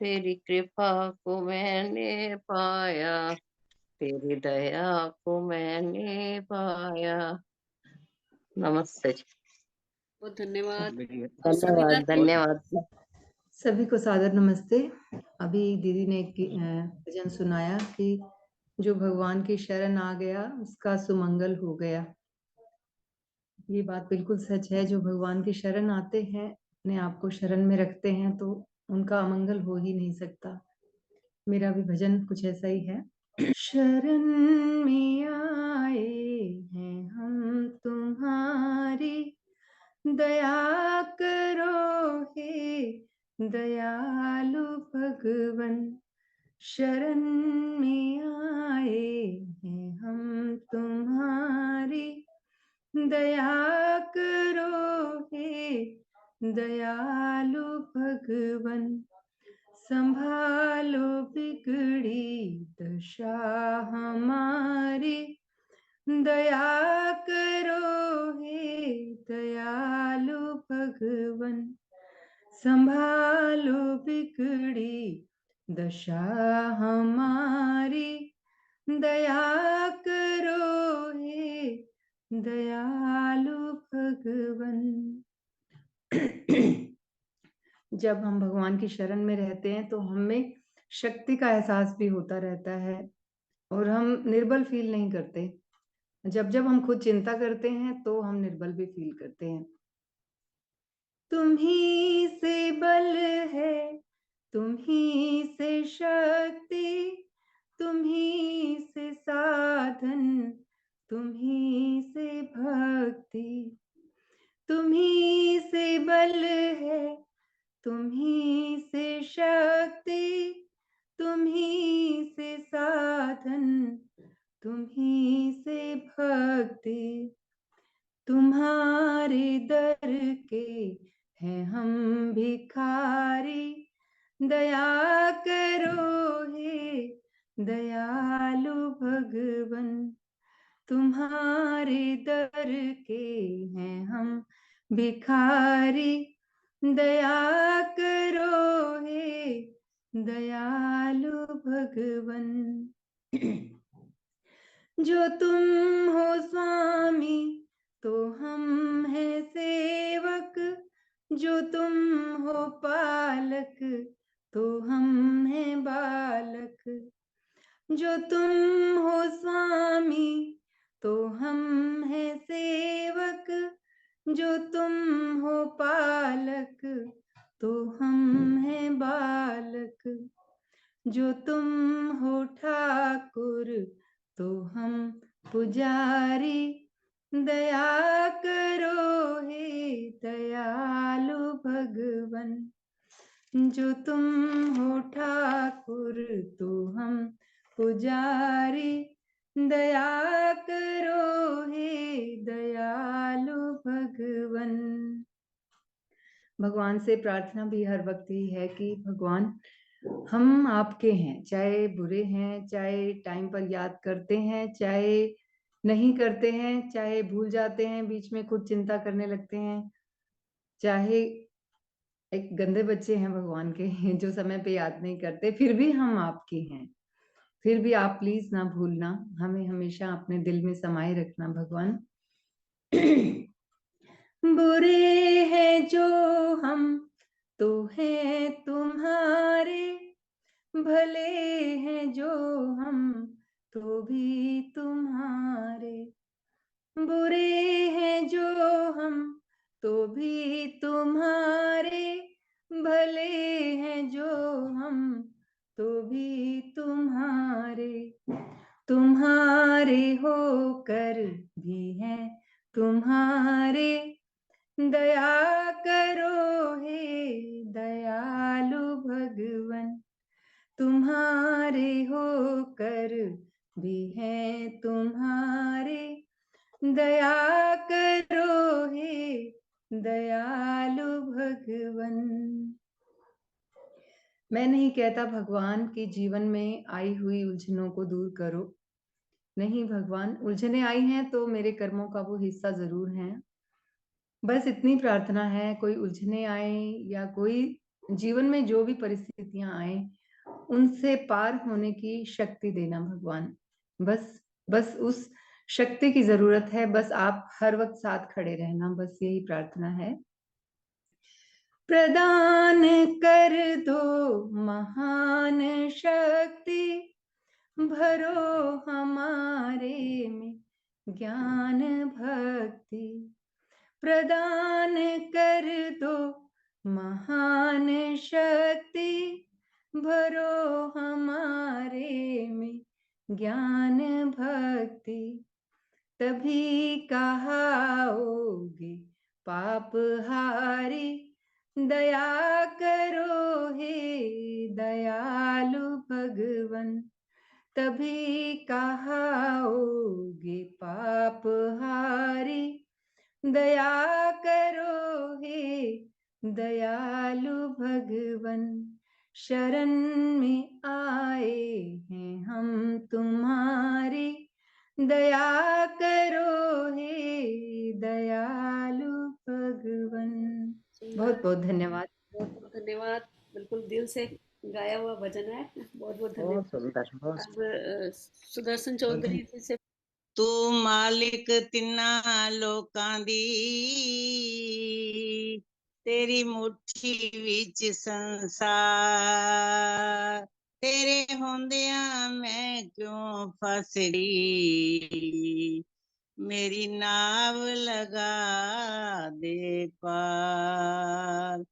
तेरी कृपा को मैंने पाया, तेरी दया को मैंने पाया। नमस्ते जी। बहुत धन्यवाद। धन्यवाद धन्यवाद। सभी को सादर नमस्ते। अभी दीदी ने एक भजन सुनाया कि जो भगवान की शरण आ गया उसका सुमंगल हो गया। ये बात बिल्कुल सच है। जो भगवान की शरण आते हैं, अपने आप को शरण में रखते हैं, तो उनका अमंगल हो ही नहीं सकता। मेरा भी भजन कुछ ऐसा ही है। शरण में आए हैं हम तुम्हारी, दया करो हे दयालु भगवन। शरण में आए हैं हम तुम्हारी, दया करो हे दयालु भगवन। संभालो बिगड़ी दशा हमारी, दया करो हे दयालु भगवन। संभालो बिगड़ी दशा हमारी, दया करो हे दयालु भगवन। जब हम भगवान की शरण में रहते हैं तो हमें शक्ति का एहसास भी होता रहता है और हम निर्बल फील नहीं करते। जब जब हम खुद चिंता करते हैं तो हम निर्बल भी फील करते हैं। तुम्ही से बल है, तुम्ही से शक्ति, तुम्ही से साधन, तुम्ही से भक्ति। तुम्ही से बल है, तुम्ही से शक्ति, तुम्ही से साधन, तुम्ही से भक्ति। तुम्हारे दर के हैं हम भिखारी, दया करो हे दयालु भगवन। तुम्हारे दर के हैं हम भिखारी, दया करो हे दयालु भगवन। जो तुम हो स्वामी तो हम हैं सेवक, जो तुम हो पालक तो हम हैं बालक। जो तुम हो स्वामी तो हम हैं सेवक, जो तुम हो पालक तो हम हैं बालक। जो तुम हो ठाकुर तो हम पुजारी, दया करो हे दयालु भगवन। जो तुम हो ठाकुर तो हम पुजारी, दया करो हे दयालु भगवन। भगवान से प्रार्थना भी हर वक्त ही है कि भगवान हम आपके हैं, चाहे बुरे हैं, चाहे टाइम पर याद करते हैं, चाहे नहीं करते हैं, चाहे भूल जाते हैं, बीच में खुद चिंता करने लगते हैं, चाहे एक गंदे बच्चे हैं भगवान के जो समय पे याद नहीं करते, फिर भी हम आपके हैं। फिर भी आप प्लीज ना भूलना, हमें हमेशा अपने दिल में समाये रखना भगवान। बुरे हैं जो हम तो हैं तुम्हारे, भले हैं जो हम तो भी तुम्हारे। बुरे हैं जो हम तो भी तुम्हारे, भले हैं जो हम तो भी तुम्हारे। तुम्हारे होकर भी हैं तुम्हारे दया करो हे दयालु भगवन, तुम्हारे होकर भी हैं तुम्हारे, दया करो हे दयालु भगवन। मैं नहीं कहता भगवान कि जीवन में आई हुई उलझनों को दूर करो, नहीं भगवान, उलझने आई हैं तो मेरे कर्मों का वो हिस्सा जरूर है। बस इतनी प्रार्थना है, कोई उलझने आए या कोई जीवन में जो भी परिस्थितियां आए उनसे पार होने की शक्ति देना भगवान। बस उस शक्ति की जरूरत है, बस आप हर वक्त साथ खड़े रहना, बस यही प्रार्थना है। प्रदान कर दो महान शक्ति, भरो हमारे में ज्ञान भक्ति। प्रदान कर दो महान शक्ति, भरो हमारे में ज्ञान भक्ति। तभी कहाओगे पाप हारी, दया करो हे दयालु भगवन। तभी कहाओगे पाप हारी, दया करो हे दयालु भगवन। शरण में आए हैं हम तुम्हारी, दया करो हे दयालु भगवन। बहुत बहुत धन्यवाद। बहुत बहुत धन्यवाद। बिल्कुल दिल से गाया हुआ भजन है। बहुत बहुत धन्यवाद। सुंदर, बहुत अब सुदर्शन चौधरी जी से। तू मालिक तिन्ना लोकां दी, तेरी मुट्ठी विच संसार, तेरे होंदियां मैं क्यों फस गई, मेरी नाव लगा दे पार।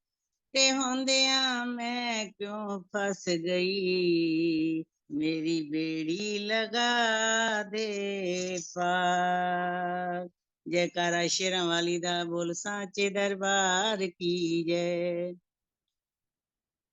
ते होंदियां मैं क्यों फस गई, मेरी बेड़ी लगा दे पार। जयकारा शेरां वाली दा, बोल सांचे दरबार की जय।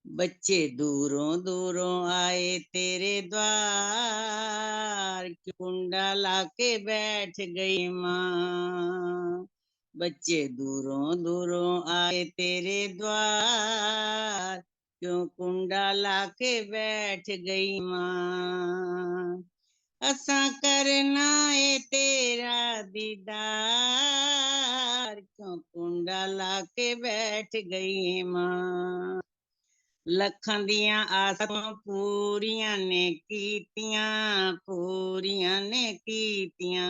बच्चे दूरों दूरों आए तेरे द्वार, कुंडा लाके बैठ गई माँ। बच्चे दूरों दूरों आए तेरे द्वार, क्यों कुंडा लाके बैठ गई माँ। असा करना है तेरा दीदार, क्यों कुंडा लाके बैठ गई माँ। ਲੱਖਾਂ ਦੀਆਂ ਆਸਾਂ ਪੂਰੀਆਂ ਨੇ ਕੀਤੀਆਂ, ਪੂਰੀਆਂ ਨੇ ਕੀਤੀਆਂ।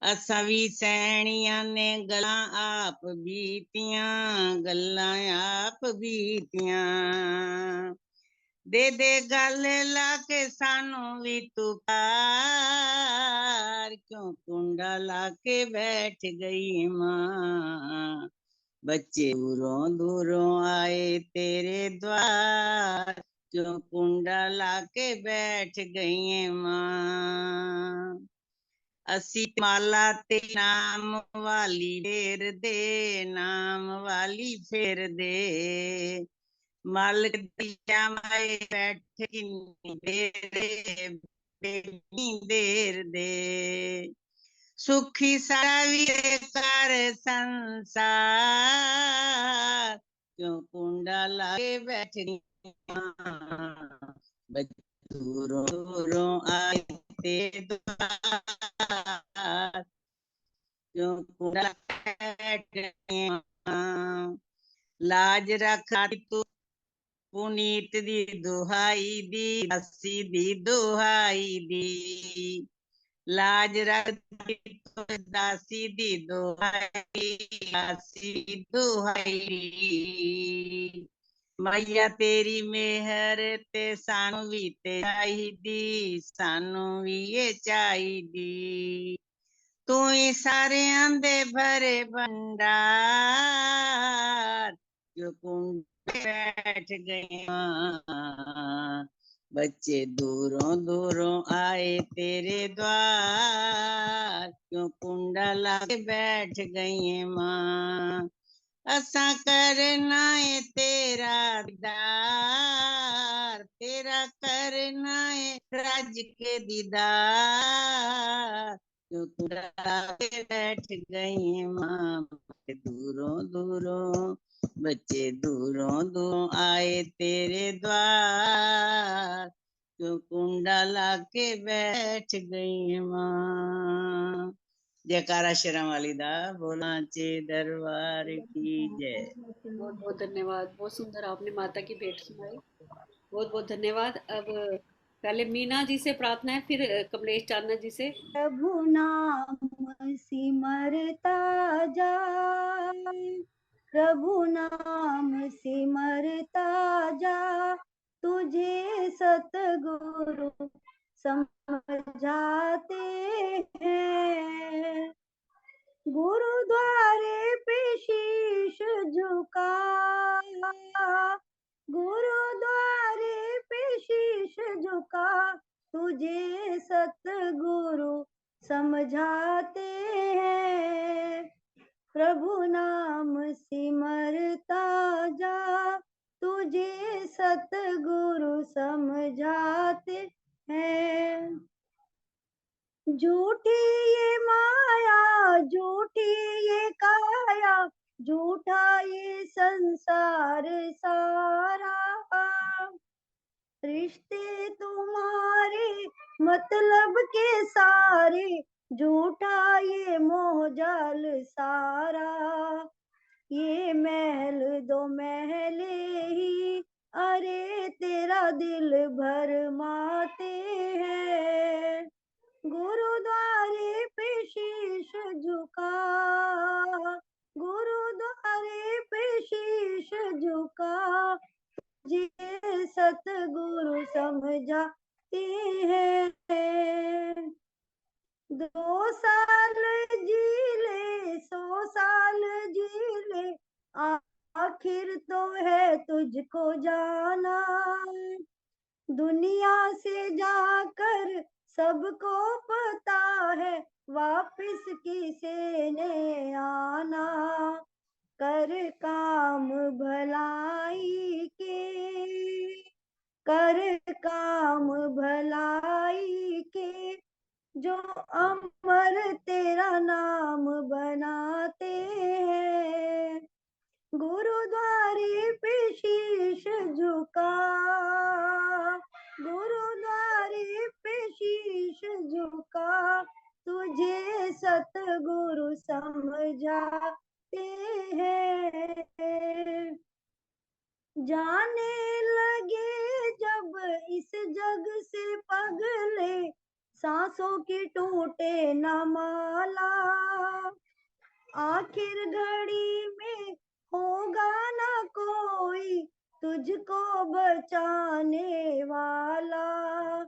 ਅਸਾਂ ਵੀ ਸੈਣੀਆਂ ਨੇ ਗੱਲਾਂ ਆਪ ਬੀਤੀਆਂ, ਗੱਲਾਂ ਆਪ ਬੀਤੀਆਂ। ਦੇ ਗੱਲ ਲਾ ਕੇ ਸਾਨੂੰ ਵੀ ਤੂੰ ਪਾਰ, ਕਿਉਂ ਕੁੰਡਾ ਲਾ ਕੇ ਬੈਠ ਗਈ ਮਾਂ। बच्चे दूरों दूरों आए तेरे द्वार, क्यों कुंडा लाके बैठ गई माँ। असी माला ते नाम वाली फेर दे, नाम वाली फेर दे। मालिक दिया माए बैठ किन्नी देर दे। सुखी सारा वीरे कर संसार, क्यों कुंडा लाके बैठ गई। दूरों दूरों आए तेरे द्वार, क्यों कुंडा लाके बैठ गई। लाज रखा तू पुनीत दी दुहाई दी, दासी दी दुहाई दी। लाज रख दासी दी दुहाई, दासी दुहाई। मैया तेरी मेहर ते सानू भी ते चाहिदी, सानू भी ये चाहिदी। तू ही सारियां दे भरे भंडार, जो कुंडे बैठ गए मां। बच्चे दूरों दूरों आए तेरे द्वार, क्यों कुंडा लाके बैठ गई माँ। असा करना है तेरा दीदार, तेरा करना है राज के दीदार, क्यों कुंडा लाके बैठ गई माँ। दूरों दूरों बच्चे दूरों दूरों आए तेरे द्वार, क्यों कुंडा लाके बैठ गई माँ। जयकारा शेरां वाली दा, बोला चे दरबार की जय। बहुत बहुत धन्यवाद, बहुत सुंदर आपने माता की भेंट सुनाई। बहुत बहुत धन्यवाद। अब पहले मीना जी से प्रार्थना है, फिर कमलेश चांदना जी से। प्रभु नाम सिमरता जा, प्रभु नाम सिमरता जा, तुझे सतगुरु समझाते हैं। गुरुद्वारे पे शीश झुका, गुरुद्वारे पे शीश झुका, तुझे सतगुरु समझाते हैं। प्रभु नाम सिमरता जा, तुझे सतगुरु समझाते हैं। झूठी ये माया, झूठी ये काया, झूठा ये संसार सारा, रिश्ते तुम्हारे मतलब के सारे, झूठा ये मोहजाल सारा। ये महल दो महले ही, अरे तेरा दिल भर माते हैं। गुरुद्वारे पे शीश झुका, गुरुद्वारे पे शीश झुका, तुझे सतगुरु समझाते हैं। 2 साल जी ले, 100 साल जी ले, आखिर तो है तुझको जाना। दुनिया से जाकर सबको पता है, वापिस किसे ने आना। कर काम भलाई के, कर काम भलाई के, जो अमर तेरा नाम बनाते हैं। गुरुद्वारे पे शीश झुका, गुरुद्वारे पे शीश झुका, तुझे सतगुरु समझाते हैं। जाने लगे जब इस जग से पगले, सांसों की टूटे न माला, आखिर घड़ी में होगा ना कोई तुझको बचाने वाला।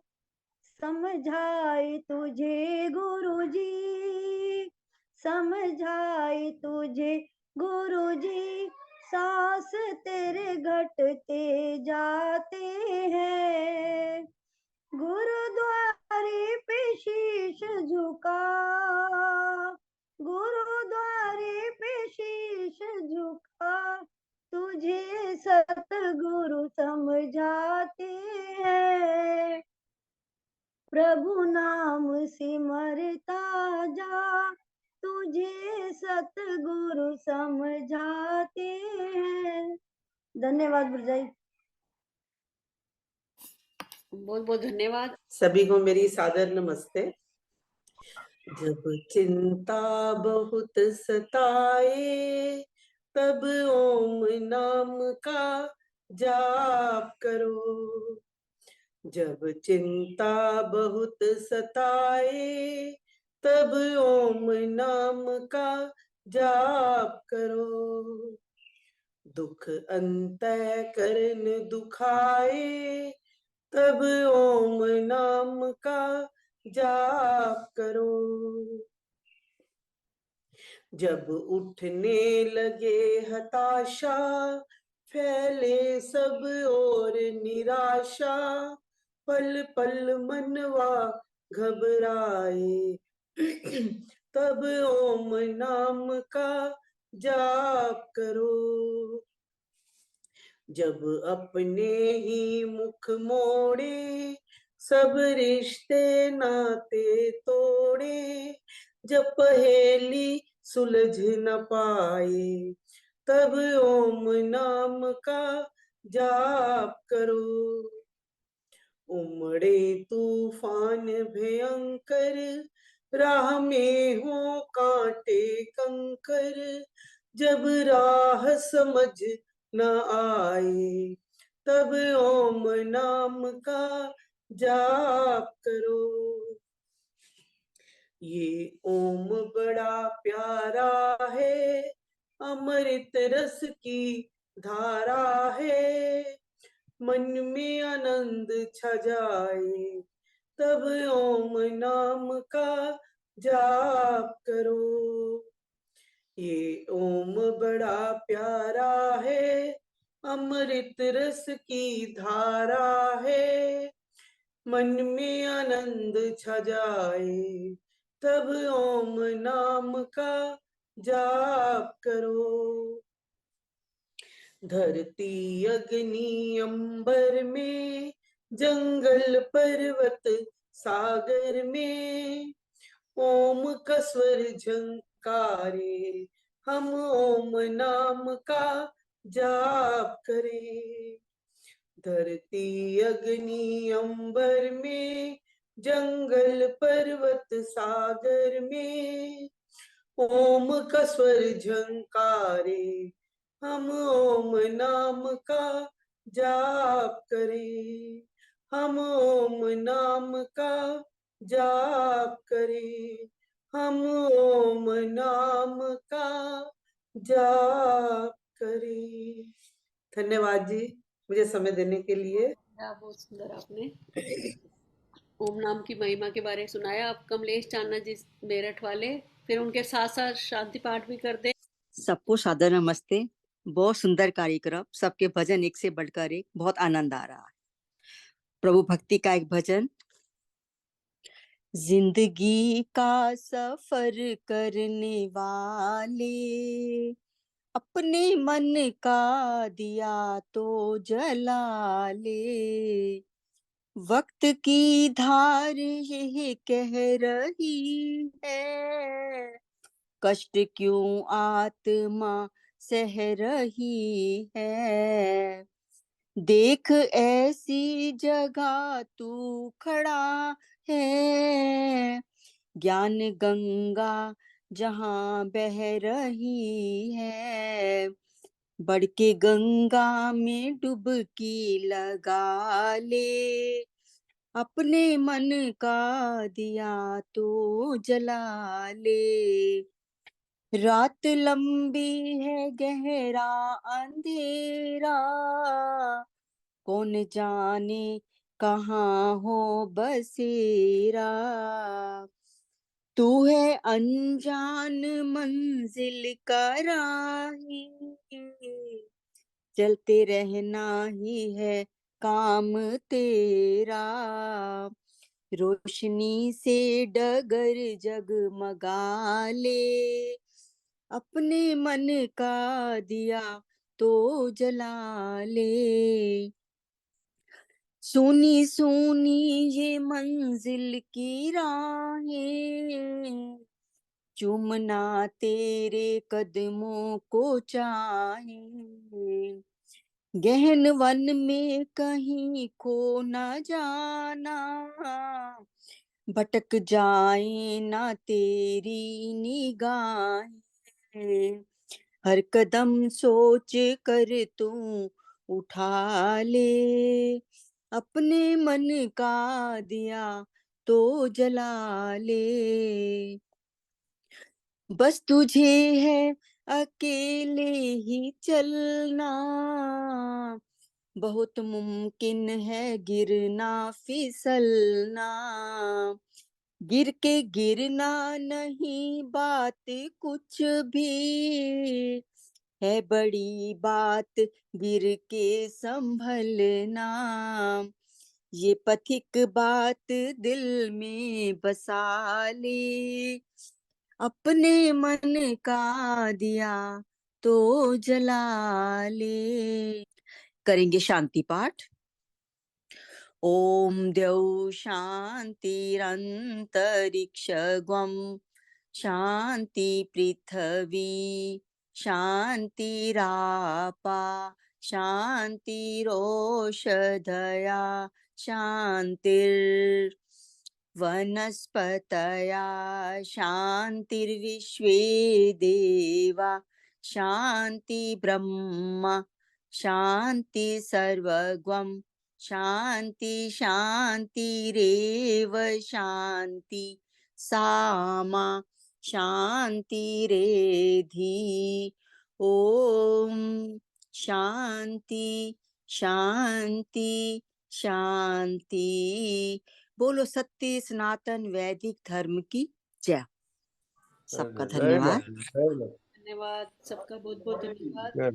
समझाए तुझे गुरुजी, समझाए तुझे गुरुजी, सांस तेरे घटते जाते हैं। गुरुद्वारे पे शीश झुका, गुरुद्वारे पे शीश झुका, तुझे सतगुरु समझाते हैं। प्रभु नाम सिमरता जा, तुझे सतगुरु समझाते हैं। धन्यवाद गुरुजी। बहुत बहुत धन्यवाद। सभी को मेरी सादर नमस्ते। जब चिंता बहुत सताए, तब ओम नाम का जाप करो। जब चिंता बहुत सताए, तब ओम नाम का जाप करो। दुख अंतःकरण दुखाए, तब ओम नाम का जाप करो। जब उठने लगे हताशा, फैले सब और निराशा, पल पल मनवा घबराए, तब ओम नाम का जाप करो। जब अपने ही मुख मोड़े, सब रिश्ते नाते तोड़े, जब पहेली सुलझ न पाए, तब ओम नाम का जाप करो। उमड़े तूफान भयंकर, राह में हो कांटे कंकर, जब राह समझ न आए, तब ओम नाम का जाप करो। ये ओम बड़ा प्यारा है, अमृत रस की धारा है, मन में आनंद छा जाए, तब ओम नाम का जाप करो। ये ओम बड़ा प्यारा है, अमृत रस की धारा है, मन में आनंद छा जाए, तब ओम नाम का जाप करो। धरती अग्नि अंबर में, जंगल पर्वत सागर में, ओम का स्वर झंकारे, हम ओम नाम का जाप करें। धरती अग्नि अंबर में, जंगल पर्वत सागर में, ओम का स्वर झंकारे, हम ओम नाम का जाप करें, हम ओम नाम का जाप करें, हम ओम नाम का जाप करें। धन्यवाद जी मुझे समय देने के लिए। बहुत सुंदर आपने ओम नाम की महिमा के बारे में सुनाया। अब कमलेश चानना जी मेरठ वाले, फिर उनके साथ साथ शांति पाठ भी कर दे। सबको सादर नमस्ते। बहुत सुंदर कार्यक्रम, सबके भजन एक से बढ़कर एक, बहुत आनंद आ रहा है। प्रभु भक्ति का एक भजन। जिंदगी का सफर करने वाले, अपने मन का दिया तो जला ले। वक्त की धार यह कह रही है, कष्ट क्यों आत्मा सह रही है। देख ऐसी जगह तू खड़ा है, ज्ञान गंगा जहाँ बह रही है। बढ़ के गंगा में डुबकी लगा ले, अपने मन का दिया तो जला ले। रात लंबी है गहरा अंधेरा, कौन जाने कहाँ हो बसेरा। तू है अनजान मंजिल का राही, चलते रहना ही है काम तेरा। रोशनी से डगर जगमगा ले, अपने मन का दिया तो जला ले। सुनी सुनी ये मंजिल की राहें, चूमना तेरे कदमों को चाहे। गहन वन में कहीं खो न जाना, भटक जाए ना तेरी निगाहें। हर कदम सोच कर तू उठा ले, अपने मन का दिया तो जला ले। बस तुझे है अकेले ही चलना, बहुत मुमकिन है गिरना फिसलना। गिर के गिरना नहीं बात कुछ भी, है बड़ी बात गिर के संभलना। ये पथिक बात दिल में बसा ले, अपने मन का दिया तो जला ले। करेंगे शांति पाठ। ओम द्यौ शांतिरंतरिक्षगम शांति पृथ्वी शांतिरापा शांतिरोषधया शांतिर्वनस्पतया शांतिर्विश्वे देवा शांति ब्रह्म शांति सर्वगम शांति शांतिरेव शांति सामा शांतिरेधि। ओम शांति शांति शांति। बोलो सत्य सनातन वैदिक धर्म की जय। सबका धन्यवाद। धन्यवाद, सबका बहुत बहुत धन्यवाद।